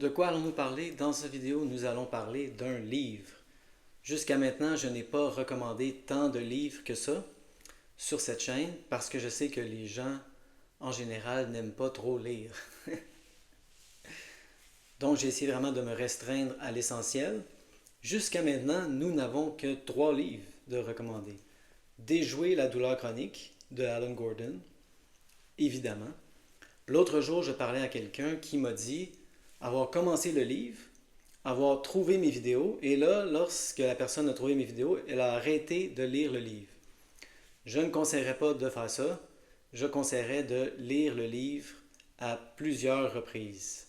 De quoi allons-nous parler? Dans cette vidéo, nous allons parler d'un livre. Jusqu'à maintenant, je n'ai pas recommandé tant de livres que ça sur cette chaîne parce que je sais que les gens, en général, n'aiment pas trop lire. Donc, j'ai essayé vraiment de me restreindre à l'essentiel. Jusqu'à maintenant, nous n'avons que 3 livres de recommander. Déjouer la douleur chronique de Alan Gordon, évidemment. L'autre jour, je parlais à quelqu'un qui m'a dit avoir commencé le livre, avoir trouvé mes vidéos, et là, lorsque la personne a trouvé mes vidéos, elle a arrêté de lire le livre. Je ne conseillerais pas de faire ça. Je conseillerais de lire le livre à plusieurs reprises.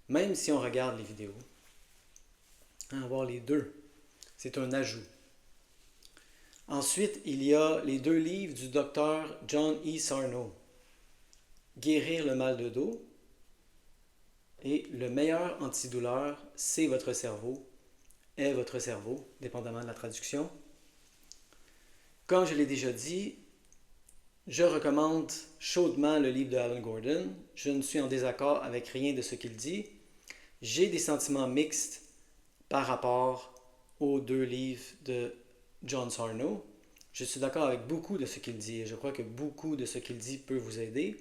Même si on regarde les vidéos. Avoir les deux, c'est un ajout. Ensuite, il y a les 2 livres du docteur John E. Sarno. Guérir le mal de dos et le meilleur antidouleur, c'est votre cerveau, est votre cerveau, dépendamment de la traduction. Comme je l'ai déjà dit, je recommande chaudement le livre de Alan Gordon. Je ne suis en désaccord avec rien de ce qu'il dit. J'ai des sentiments mixtes par rapport aux 2 livres de John Sarno. Je suis d'accord avec beaucoup de ce qu'il dit et je crois que beaucoup de ce qu'il dit peut vous aider.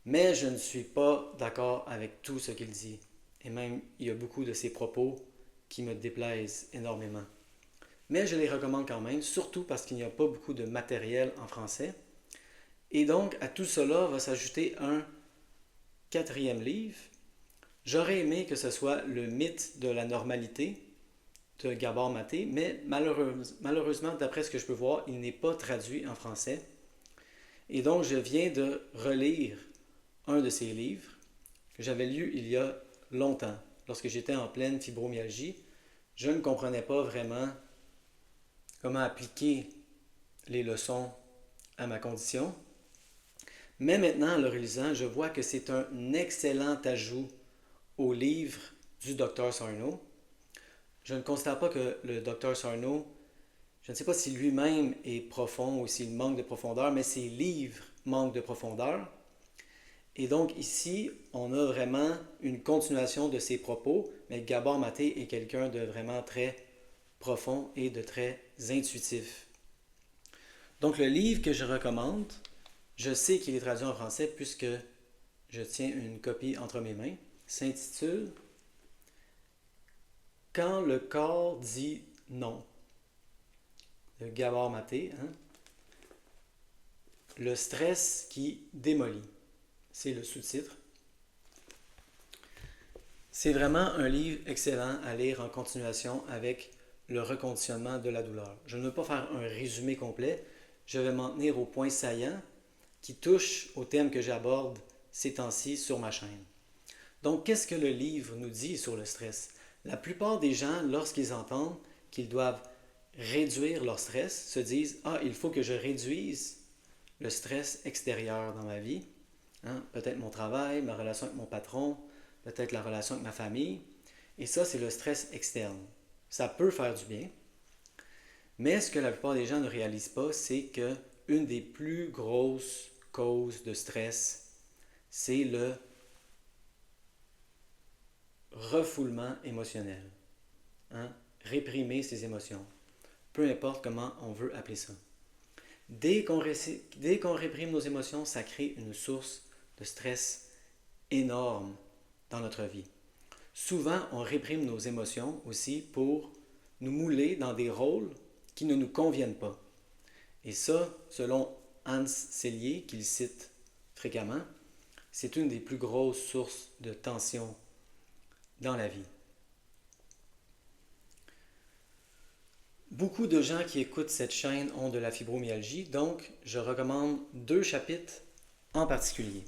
Mais je ne suis pas d'accord avec tout ce qu'il dit. Et même, il y a beaucoup de ses propos qui me déplaisent énormément. Mais je les recommande quand même, surtout parce qu'il n'y a pas beaucoup de matériel en français. Et donc, à tout cela va s'ajouter un 4e livre. J'aurais aimé que ce soit Le mythe de la normalité de Gabor Maté, mais malheureusement, d'après ce que je peux voir, il n'est pas traduit en français. Et donc, je viens de relire un de ces livres que j'avais lu il y a longtemps, lorsque j'étais en pleine fibromyalgie. Je ne comprenais pas vraiment comment appliquer les leçons à ma condition. Mais maintenant, en le relisant, je vois que c'est un excellent ajout au livre du Dr Sarno. Je ne constate pas que le Dr Sarno, je ne sais pas si lui-même est profond ou s'il manque de profondeur, mais ses livres manquent de profondeur. Et donc ici, on a vraiment une continuation de ses propos, mais Gabor Maté est quelqu'un de vraiment très profond et de très intuitif. Donc le livre que je recommande, je sais qu'il est traduit en français puisque je tiens une copie entre mes mains, s'intitule Quand le corps dit non, de Gabor Maté. Le stress qui démolit, c'est le sous-titre. C'est vraiment un livre excellent à lire en continuation avec le reconditionnement de la douleur. Je ne veux pas faire un résumé complet, je vais m'en tenir aux points saillants qui touchent au thème que j'aborde ces temps-ci sur ma chaîne. Donc, qu'est-ce que le livre nous dit sur le stress? La plupart des gens, lorsqu'ils entendent qu'ils doivent réduire leur stress, se disent « Ah, il faut que je réduise le stress extérieur dans ma vie. Peut-être mon travail, ma relation avec mon patron, peut-être la relation avec ma famille. Et ça, c'est le stress externe. Ça peut faire du bien. Mais ce que la plupart des gens ne réalisent pas, c'est que une des plus grosses causes de stress, c'est le refoulement émotionnel. Réprimer ses émotions. Peu importe comment on veut appeler ça. Dès qu'on réprime nos émotions, ça crée une source de stress énorme dans notre vie. Souvent, on réprime nos émotions aussi pour nous mouler dans des rôles qui ne nous conviennent pas. Et ça, selon Hans Selye, qu'il cite fréquemment, c'est une des plus grosses sources de tension dans la vie. Beaucoup de gens qui écoutent cette chaîne ont de la fibromyalgie, donc je recommande 2 chapitres en particulier.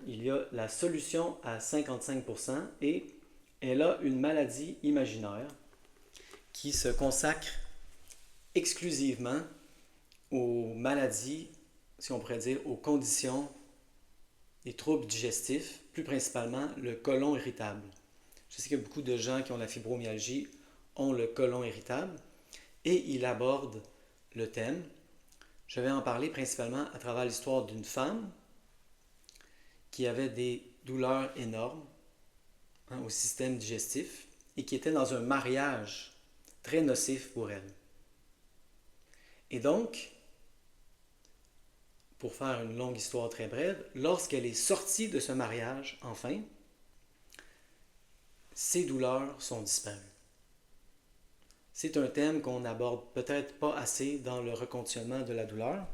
Il y a la solution à 55% et elle a une maladie imaginaire qui se consacre exclusivement aux maladies, si on pourrait dire, aux conditions des troubles digestifs, plus principalement le côlon irritable. Je sais que beaucoup de gens qui ont la fibromyalgie ont le côlon irritable et il aborde le thème. Je vais en parler principalement à travers l'histoire d'une femme qui avait des douleurs énormes au système digestif et qui était dans un mariage très nocif pour elle. Et donc, pour faire une longue histoire très brève, lorsqu'elle est sortie de ce mariage, enfin, ses douleurs sont disparues. C'est un thème qu'on n'aborde peut-être pas assez dans le reconditionnement de la douleur.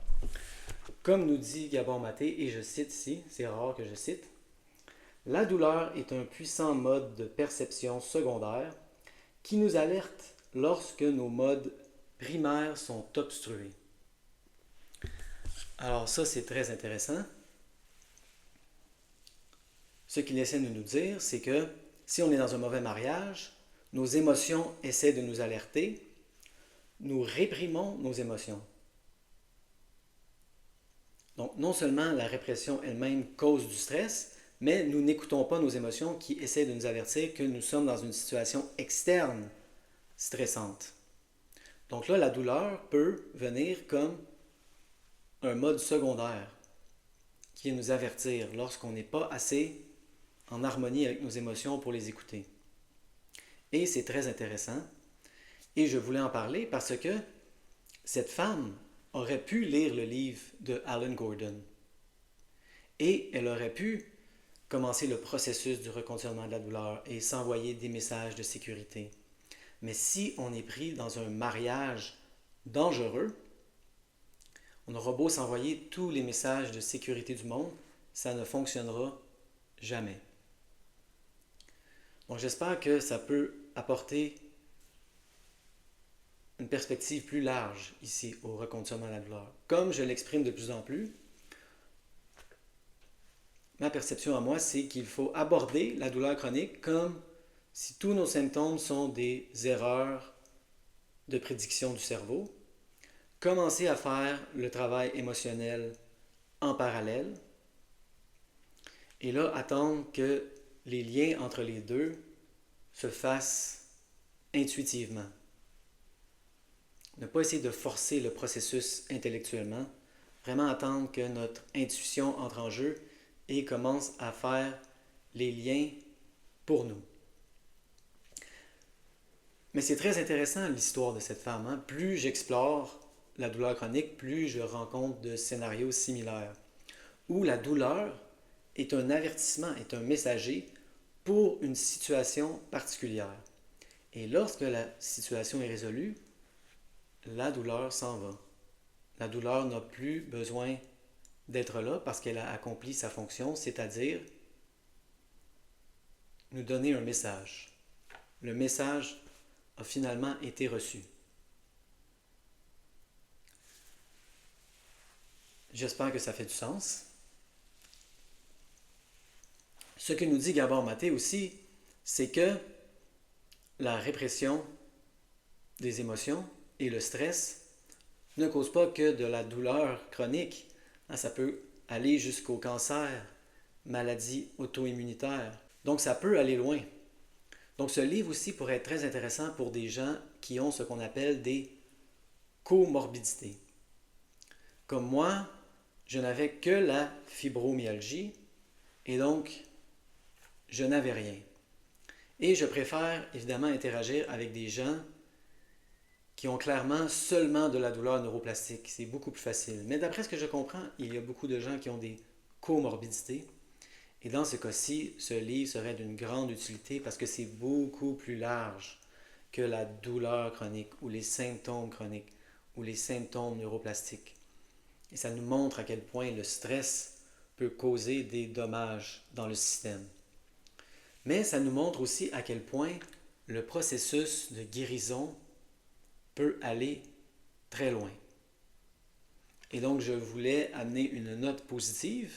Comme nous dit Gabor Maté, et je cite ici, c'est rare que je cite, la douleur est un puissant mode de perception secondaire qui nous alerte lorsque nos modes primaires sont obstrués. Alors ça, c'est très intéressant. Ce qu'il essaie de nous dire, c'est que si on est dans un mauvais mariage, nos émotions essaient de nous alerter, nous réprimons nos émotions. Donc non seulement la répression elle-même cause du stress, mais nous n'écoutons pas nos émotions qui essaient de nous avertir que nous sommes dans une situation externe stressante. Donc là, la douleur peut venir comme un mode secondaire qui est nous avertir lorsqu'on n'est pas assez en harmonie avec nos émotions pour les écouter. Et c'est très intéressant. Et je voulais en parler parce que cette femme aurait pu lire le livre de Alan Gordon. Et elle aurait pu commencer le processus du reconditionnement de la douleur et s'envoyer des messages de sécurité. Mais si on est pris dans un mariage dangereux, on aura beau s'envoyer tous les messages de sécurité du monde, ça ne fonctionnera jamais. Donc j'espère que ça peut apporter une perspective plus large ici au reconditionnement de la douleur. Comme je l'exprime de plus en plus, ma perception à moi, c'est qu'il faut aborder la douleur chronique comme si tous nos symptômes sont des erreurs de prédiction du cerveau, commencer à faire le travail émotionnel en parallèle, et là, attendre que les liens entre les deux se fassent intuitivement. Ne pas essayer de forcer le processus intellectuellement, vraiment attendre que notre intuition entre en jeu et commence à faire les liens pour nous. Mais c'est très intéressant l'histoire de cette femme. Hein? Plus j'explore la douleur chronique, plus je rencontre de scénarios similaires, où la douleur est un avertissement, est un messager pour une situation particulière. Et lorsque la situation est résolue, la douleur s'en va. La douleur n'a plus besoin d'être là parce qu'elle a accompli sa fonction, c'est-à-dire nous donner un message. Le message a finalement été reçu. J'espère que ça fait du sens. Ce que nous dit Gabor Maté aussi, c'est que la répression des émotions et le stress ne causent pas que de la douleur chronique. Ça peut aller jusqu'au cancer, maladie auto-immunitaire. Donc ça peut aller loin. Donc ce livre aussi pourrait être très intéressant pour des gens qui ont ce qu'on appelle des comorbidités. Comme moi, je n'avais que la fibromyalgie et donc je n'avais rien. Et je préfère évidemment interagir avec des gens qui ont clairement seulement de la douleur neuroplastique. C'est beaucoup plus facile. Mais d'après ce que je comprends, il y a beaucoup de gens qui ont des comorbidités. Et dans ce cas-ci, ce livre serait d'une grande utilité parce que c'est beaucoup plus large que la douleur chronique ou les symptômes chroniques ou les symptômes neuroplastiques. Et ça nous montre à quel point le stress peut causer des dommages dans le système. Mais ça nous montre aussi à quel point le processus de guérison peut aller très loin. Et donc, je voulais amener une note positive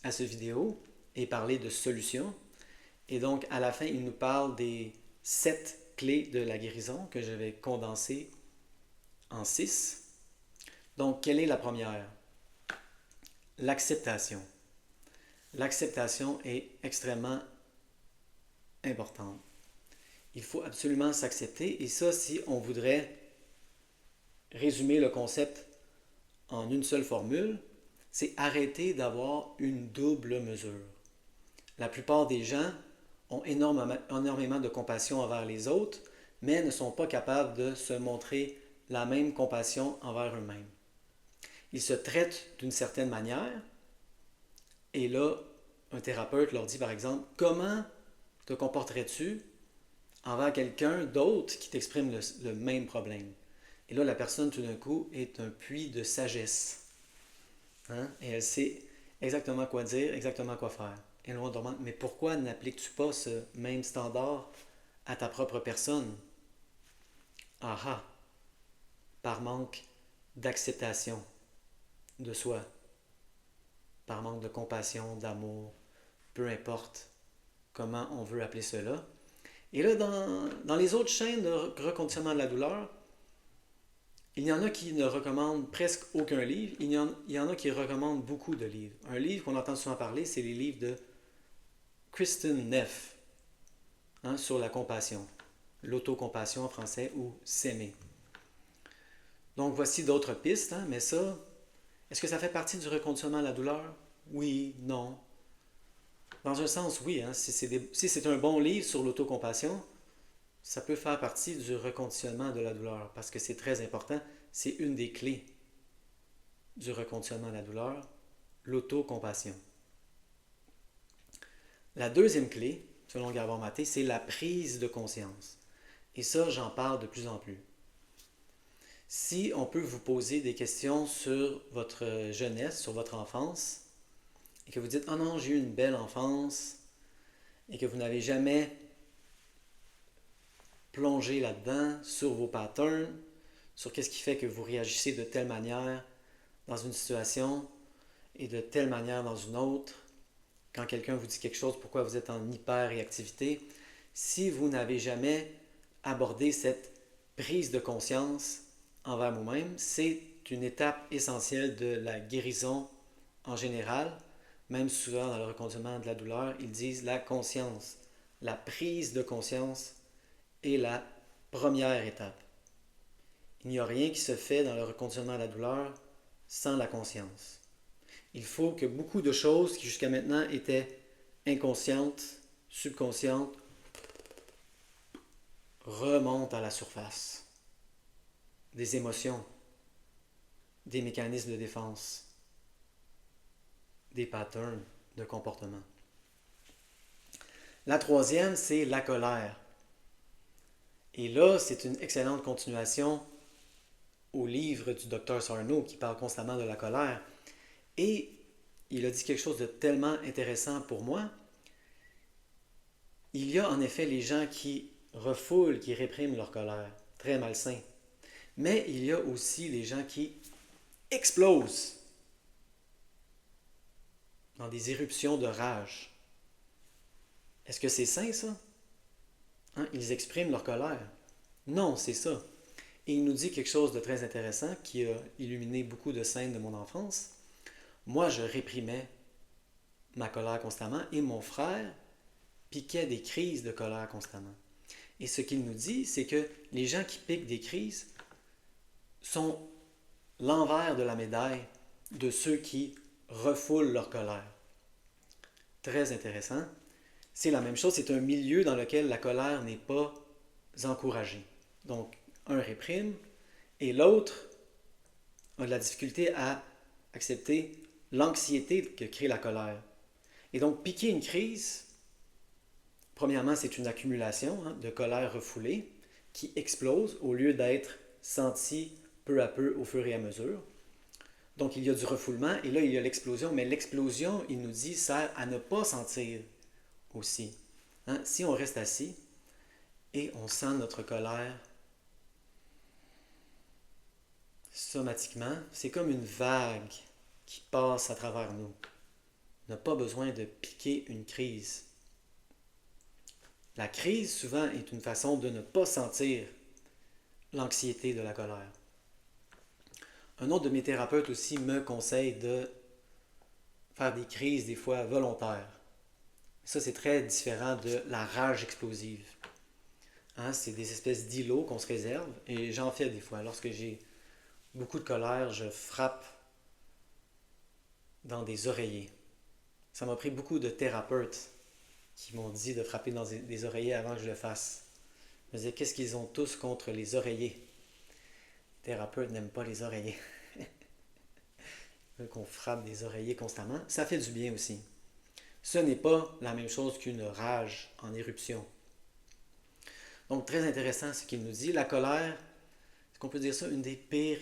à cette vidéo et parler de solutions. Et donc, à la fin, il nous parle des 7 clés de la guérison que je vais condenser en 6. Donc, quelle est la première? L'acceptation. L'acceptation est extrêmement importante. Il faut absolument s'accepter. Et ça, si on voudrait résumer le concept en une seule formule, c'est arrêter d'avoir une double mesure. La plupart des gens ont énormément de compassion envers les autres, mais ne sont pas capables de se montrer la même compassion envers eux-mêmes. Ils se traitent d'une certaine manière, et là, un thérapeute leur dit par exemple, comment te comporterais-tu envers quelqu'un d'autre qui t'exprime le même problème? Et là, la personne, tout d'un coup, est un puits de sagesse. Hein? Et elle sait exactement quoi dire, exactement quoi faire. Et là, on demande, mais pourquoi n'appliques-tu pas ce même standard à ta propre personne? Ah ah, par manque d'acceptation de soi, par manque de compassion, d'amour, peu importe comment on veut appeler cela. Et là, dans les autres chaînes de reconditionnement de la douleur, il y en a qui ne recommandent presque aucun livre, il y en a qui recommandent beaucoup de livres. Un livre qu'on entend souvent parler, c'est les livres de Kristen Neff, hein, sur la compassion, l'autocompassion en français, ou s'aimer. Donc voici d'autres pistes, hein, mais ça, est-ce que ça fait partie du reconditionnement de la douleur? Oui, non. Dans un sens, oui. Hein, si c'est un bon livre sur l'autocompassion, ça peut faire partie du reconditionnement de la douleur parce que c'est très important. C'est une des clés du reconditionnement de la douleur, l'autocompassion. La deuxième clé, selon Gabor Maté, c'est la prise de conscience. Et ça, j'en parle de plus en plus. Si on peut vous poser des questions sur votre jeunesse, sur votre enfance, et que vous dites « Ah non, j'ai eu une belle enfance », et que vous n'avez jamais plongé là-dedans, sur vos patterns, sur qu'est-ce qui fait que vous réagissez de telle manière dans une situation et de telle manière dans une autre, quand quelqu'un vous dit quelque chose, pourquoi vous êtes en hyper-réactivité, si vous n'avez jamais abordé cette prise de conscience envers vous-même, c'est une étape essentielle de la guérison en général. Même souvent dans le reconditionnement de la douleur, ils disent la conscience. La prise de conscience est la première étape. Il n'y a rien qui se fait dans le reconditionnement de la douleur sans la conscience. Il faut que beaucoup de choses qui jusqu'à maintenant étaient inconscientes, subconscientes, remontent à la surface. Des émotions, des mécanismes de défense, des patterns de comportement. La troisième, c'est la colère. Et là, c'est une excellente continuation au livre du Dr Sarno qui parle constamment de la colère. Et il a dit quelque chose de tellement intéressant pour moi. Il y a en effet les gens qui refoulent, qui répriment leur colère, très malsain. Mais il y a aussi les gens qui explosent dans des éruptions de rage. Est-ce que c'est sain, ça? Hein? Ils expriment leur colère. Non, c'est ça. Et il nous dit quelque chose de très intéressant qui a illuminé beaucoup de scènes de mon enfance. Moi, je réprimais ma colère constamment et mon frère piquait des crises de colère constamment. Et ce qu'il nous dit, c'est que les gens qui piquent des crises sont l'envers de la médaille de ceux qui refoulent leur colère. Très intéressant. C'est la même chose, c'est un milieu dans lequel la colère n'est pas encouragée. Donc, un réprime et l'autre a de la difficulté à accepter l'anxiété que crée la colère. Et donc, piquer une crise, premièrement, c'est une accumulation de colère refoulée qui explose au lieu d'être sentie peu à peu au fur et à mesure. Donc, il y a du refoulement et là, il y a l'explosion. Mais l'explosion, il nous dit, sert à ne pas sentir aussi. Hein? Si on reste assis et on sent notre colère somatiquement, c'est comme une vague qui passe à travers nous. On n'a pas besoin de piquer une crise. La crise, souvent, est une façon de ne pas sentir l'anxiété de la colère. Un autre de mes thérapeutes aussi me conseille de faire des crises, des fois volontaires. Ça, c'est très différent de la rage explosive. Hein, c'est des espèces d'îlots qu'on se réserve, et j'en fais des fois. Lorsque j'ai beaucoup de colère, je frappe dans des oreillers. Ça m'a pris beaucoup de thérapeutes qui m'ont dit de frapper dans des oreillers avant que je le fasse. Je me disais, qu'est-ce qu'ils ont tous contre les oreillers? Les thérapeutes n'aiment pas les oreillers. Ils veulent qu'on frappe des oreillers constamment. Ça fait du bien aussi. Ce n'est pas la même chose qu'une rage en éruption. Donc, très intéressant ce qu'il nous dit. La colère, est-ce qu'on peut dire ça, une des pires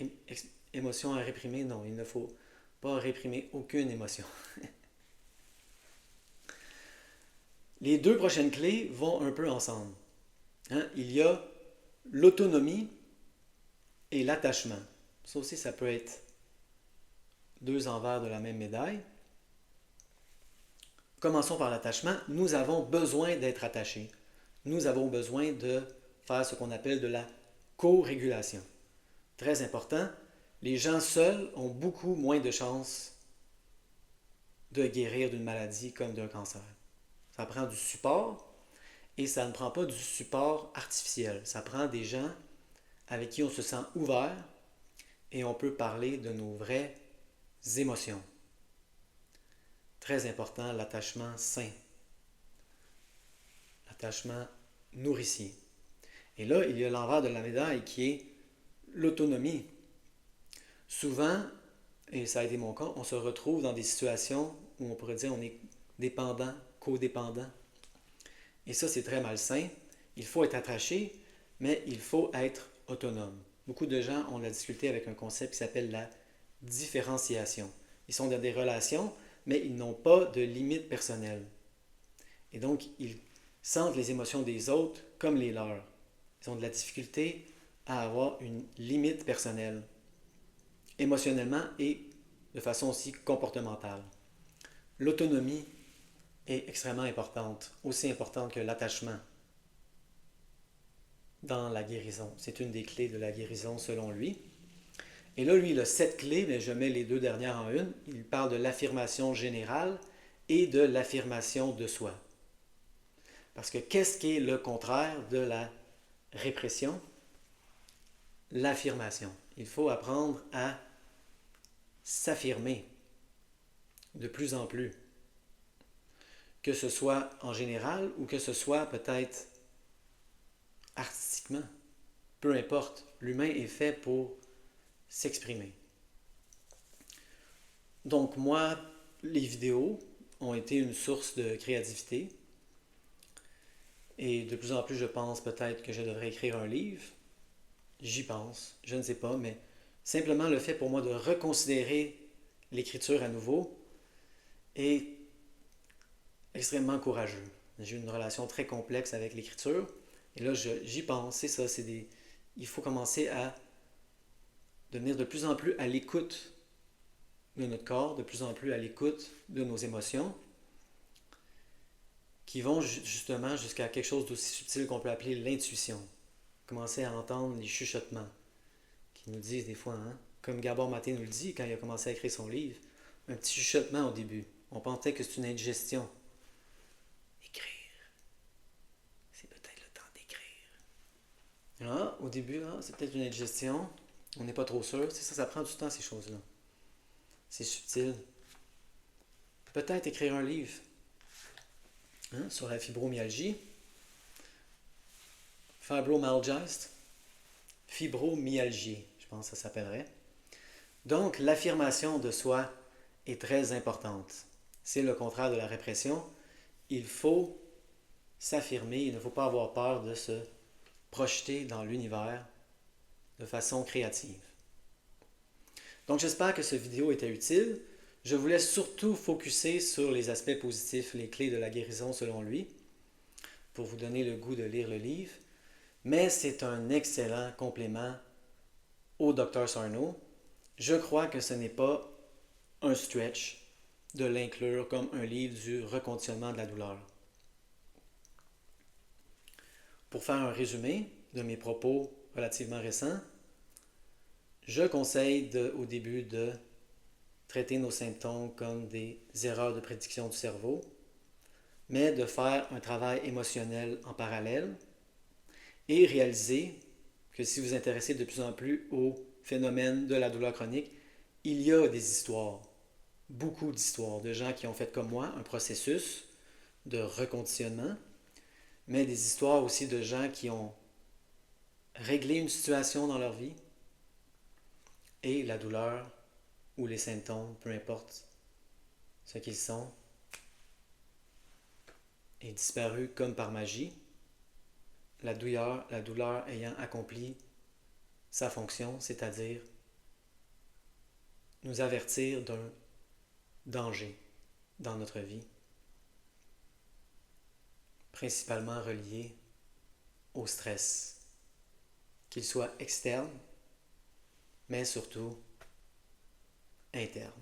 émotions à réprimer? Non, il ne faut pas réprimer aucune émotion. Les deux prochaines clés vont un peu ensemble. Il y a l'autonomie et l'attachement. Ça aussi, ça peut être deux envers de la même médaille. Commençons par l'attachement. Nous avons besoin d'être attachés. Nous avons besoin de faire ce qu'on appelle de la co-régulation. Très important, les gens seuls ont beaucoup moins de chances de guérir d'une maladie comme d'un cancer. Ça prend du support et ça ne prend pas du support artificiel. Ça prend des gens avec qui on se sent ouvert et on peut parler de nos vraies émotions. Très important, l'attachement sain. L'attachement nourricier. Et là, il y a l'envers de la médaille qui est l'autonomie. Souvent, et ça a été mon cas, on se retrouve dans des situations où on pourrait dire on est dépendant, codépendant. Et ça, c'est très malsain. Il faut être attaché, mais il faut être autonome. Beaucoup de gens ont de la difficulté avec un concept qui s'appelle la différenciation. Ils sont dans des relations, mais ils n'ont pas de limite personnelle. Et donc, ils sentent les émotions des autres comme les leurs. Ils ont de la difficulté à avoir une limite personnelle, émotionnellement et de façon aussi comportementale. L'autonomie est extrêmement importante, aussi importante que l'attachement dans la guérison. C'est une des clés de la guérison selon lui. Et là, lui, il a 7 clés, mais je mets les deux dernières en une. Il parle de l'affirmation générale et de l'affirmation de soi. Parce que qu'est-ce qui est le contraire de la répression? L'affirmation. Il faut apprendre à s'affirmer de plus en plus. Que ce soit en général ou que ce soit peut-être artistiquement. Peu importe, l'humain est fait pour s'exprimer. Donc moi, les vidéos ont été une source de créativité. Et de plus en plus, je pense peut-être que je devrais écrire un livre. J'y pense, je ne sais pas, mais simplement le fait pour moi de reconsidérer l'écriture à nouveau est extrêmement courageux. J'ai une relation très complexe avec l'écriture. Et là, j'y pense, c'est ça, il faut commencer à devenir de plus en plus à l'écoute de notre corps, de plus en plus à l'écoute de nos émotions, qui vont justement jusqu'à quelque chose d'aussi subtil qu'on peut appeler l'intuition. Commencer à entendre les chuchotements qui nous disent des fois, comme Gabor Maté nous le dit quand il a commencé à écrire son livre, un petit chuchotement au début. On pensait que c'est une indigestion. Écrire. C'est peut-être le temps d'écrire. Là, au début, c'est peut-être une indigestion. On n'est pas trop sûr. C'est ça, ça prend du temps, ces choses-là. C'est subtil. Peut-être écrire un livre sur la fibromyalgie. Fibromyalgie, je pense que ça s'appellerait. Donc, l'affirmation de soi est très importante. C'est le contraire de la répression. Il faut s'affirmer, il ne faut pas avoir peur de se projeter dans l'univers de façon créative. Donc, j'espère que cette vidéo était utile. Je voulais surtout focuser sur les aspects positifs, les clés de la guérison selon lui, pour vous donner le goût de lire le livre. Mais c'est un excellent complément au Dr Sarno. Je crois que ce n'est pas un stretch de l'inclure comme un livre du reconditionnement de la douleur. Pour faire un résumé de mes propos relativement récents, je conseille au début de traiter nos symptômes comme des erreurs de prédiction du cerveau, mais de faire un travail émotionnel en parallèle et réaliser que si vous vous intéressez de plus en plus au phénomène de la douleur chronique, il y a des histoires, beaucoup d'histoires de gens qui ont fait comme moi un processus de reconditionnement, mais des histoires aussi de gens qui ont réglé une situation dans leur vie et la douleur ou les symptômes, peu importe ce qu'ils sont, est disparu comme par magie, la douleur ayant accompli sa fonction, c'est-à-dire nous avertir d'un danger dans notre vie, principalement relié au stress, qu'il soit externe, mais surtout interne.